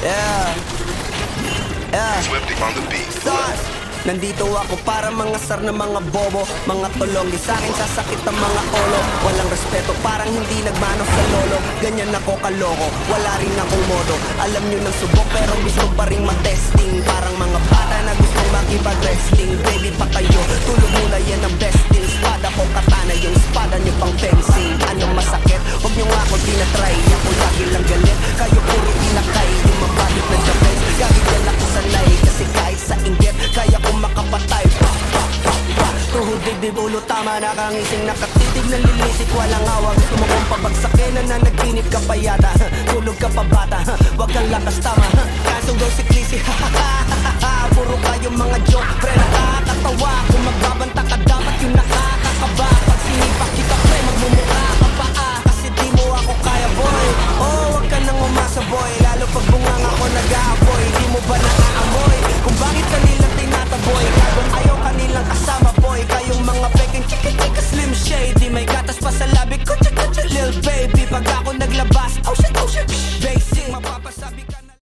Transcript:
Yeah. Swifty on the beat. Stars. Nandito ako para mga sar na mga bobo, mga tulong. Di sa'kin sasakit ang mga olo. Walang respeto, parang hindi nagmano sa lolo. Ganyan ako kaloko, wala rin akong modo. Alam nyo ng subok pero gusto pa rin matesting. Parang mga bata na gustong makipag-wrestling. Baby pa kayo, tulog muna yan ang besting. Espada ko katana, yung espada nyo pang fencing. Anong masakit? Huwag nyo nga ako tinatry. Ako lagi lang galit, kayo puro inakay. Yung mabalit na Japan, gagawin ako sanay. Kasi kahit sa inggit, kaya ko makapatay. Tuhod dibdib ulo tama, nakangising nakatitig na lilisik. Walang awa, gusto mo kong pabagsakin. Nananaginip ka pa yata, tulog ka pa bata. Wag kang lakas tama, kasong daw si Clissy. Puro kayong mga joke, pre nakakatawa. Kung magbabanta ka